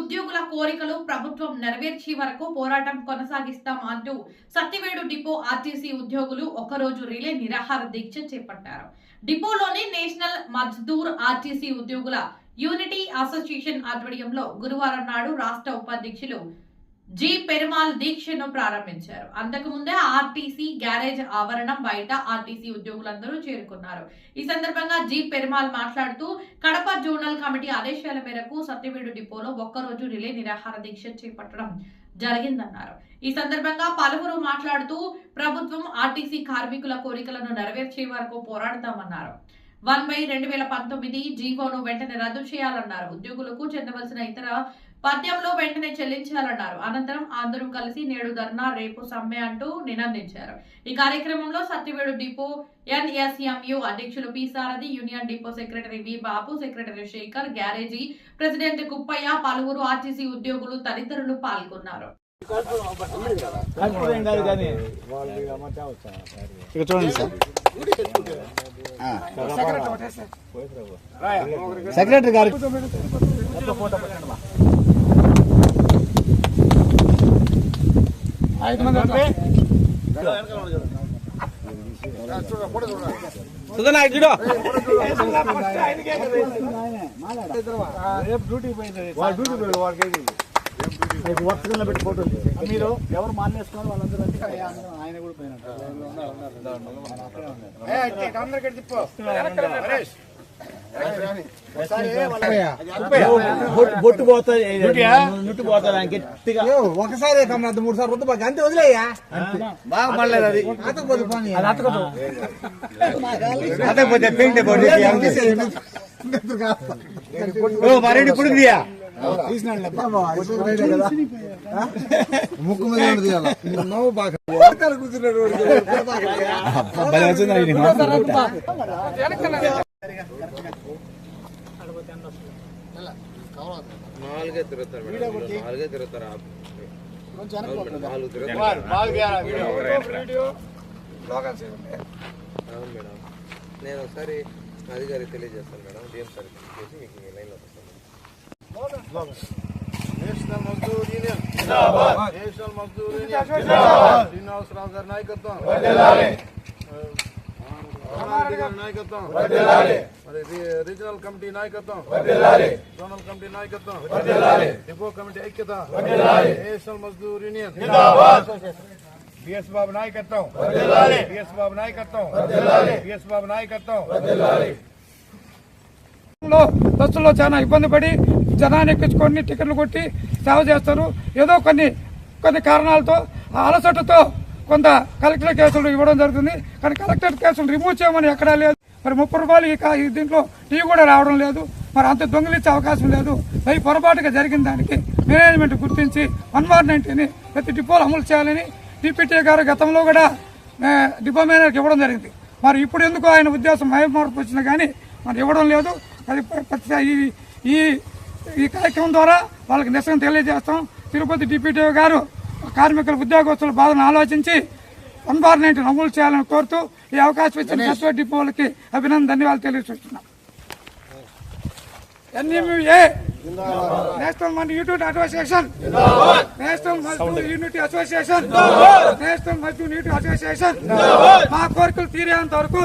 ఉద్యోగుల కోరికలు ప్రభుత్వం నెరవేర్చే వరకు పోరాటం కొనసాగిస్తాం అంటూ సత్యవేడు డిపో ఆర్టీసీ ఉద్యోగులు ఒకరోజు రిలే నిరాహార దీక్ష చేపట్టారు. డిపోలోని నేషనల్ మజ్దూర్ ఆర్టీసీ ఉద్యోగుల యూనిటీ అసోసియేషన్ ఆధ్వర్యంలో గురువారం నాడు రాష్ట్ర ఉపాధ్యక్షులు జి పెరుమాల్ దీక్షను ప్రారంభించారు. అంతకుముందే ఆర్టీసీ గ్యారేజ్ ఆవరణం బయట ఆర్టీసీ ఉద్యోగులందరూ చేరుకున్నారు. ఈ సందర్భంగా జి పెరుమాల్ మాట్లాడుతూ కడప జోనల్ కమిటీ ఆదేశాల మేరకు సత్యవేడు డిపోలో ఒక్కరోజు రిలే నిరాహార దీక్ష చేపట్టడం జరిగిందన్నారు. ఈ సందర్భంగా పలువురు మాట్లాడుతూ ప్రభుత్వం ఆర్టీసీ కార్మికుల కోరికలను నెరవేర్చే వరకు పోరాడతామన్నారు. 1/2019 జీవోను వెంటనే రద్దు చేయాలన్నారు. ఉద్యోగులకు చెందవలసిన ఇతర పద్యంలో వెంటనే చెల్లించాలన్నారు. అనంతరం అందరూ కలిసి నేడు ధర్నా రేపు సమ్మె అంటూ నినదించారు. ఈ కార్యక్రమంలో సత్యవేడు డిపో ఎన్ఎస్ఎంయు అధ్యక్షులు P Sarathi, union depot secretary V Babu, secretary Sekhar, garage president Kuppaiah, పలువురు ఆర్టీసీ ఉద్యోగులు తదితరులు పాల్గొన్నారు. సెక్రటరీ గారు వర్తకంలో పెట్టి ఫోటో మీరు ఎవరు మానేసుకున్నారు వాళ్ళందరూ ఆయన కూడా బొట్టు పోతుంది నుట్టు పోతుంది ఆయన గట్టిగా ఒకసారి 3 సార్లు రుద్దు బాగా అంతే వదిలేయ్యా బాగా పడలేదు అది అతకపోతే పెయింట్ మరేంటి ఇప్పుడు ముక్కు మీద నవ్వు బాగా కూర్చున్నాడు. నాలుగే తిరుగుతారు మేడం. నేను ఒకసారి అధికారికి తెలియజేస్తాను మేడం. డిఎం సార్ చేసి మీకు లైన్లో వస్తాను. నేషనల్ మజ్దూర్ యూనియన్ జిందాబాద్. నేషనల్ మజ్దూర్ యూనియన్ జిందాబాద్. శ్రీనివాసరావు గారి నాయకత్వం నాయకత్వం మరి రీజనల్ కమిటీ నాయకత్వం జోనల్ కమిటీ నాయకత్వం డిపో కమిటీ ఐక్యత నేషనల్ మజ్దూర్ యూనియన్ బిఎస్ బాబు నాయకత్వం బస్సుల్లో చాలా ఇబ్బంది పడి జనాన్ని ఎక్కించుకొని టికెట్లు కొట్టి సేవ చేస్తారు. ఏదో కొన్ని కారణాలతో అలసటతో కొంత కలెక్టర్ కేసులు ఇవ్వడం జరుగుతుంది. కానీ కలెక్టర్ కేసులు రిమూవ్ చేయమని ఎక్కడా లేదు. మరి 30 రూపాయలు దీంట్లో టీ కూడా రావడం లేదు. మరి అంత దొంగిలించే అవకాశం లేదు. అవి పొరపాటుగా జరిగిన దానికి మేనేజ్మెంట్ గుర్తించి 1/90ని ప్రతి డిపోలు అమలు చేయాలని డిప్యూటీ గారు గతంలో కూడా డిపో మేనేజర్కి ఇవ్వడం జరిగింది. మరి ఇప్పుడు ఎందుకు ఆయన ఉద్దేశం మార్పు వచ్చినా కానీ మరి ఇవ్వడం లేదు. అది ఈ కార్యక్రమం ద్వారా వాళ్ళకి నిజంగా తెలియజేస్తాం. తిరుపతి డిప్యూటీ గారు కార్మికుల ఉద్యోగస్తుల బాధను ఆలోచించి 1/90 అమలు చేయాలని కోరుతూ ఈ అవకాశం ఇచ్చిన సత్యవేడు డిపోలకి ధన్యవాదాలు తెలియజేస్తున్నాం. NMUA national Mazdoor unity association మా కోరికలు తీరేంత వరకు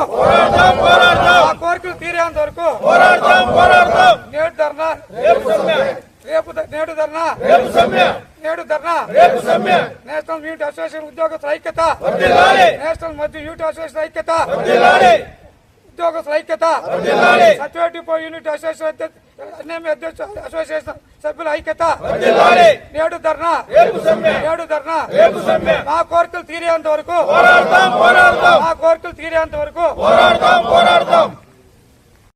నేడు ధర్నా నేషనల్ యూనిటీ అసోసియేషన్ ఉద్యోగస్తుల ఐక్యత నేషనల్ మజ్దూర్ యూనిటీ అసోసియేషన్ ఐక్యత ఉద్యోగస్తుల ఐక్యత సత్యవేడు డిపో యూనిటీ అసోసియేషన్ సభ్యుల ఐక్యత నేడు ధర్నా మా కోరికలు తీరేంత వరకు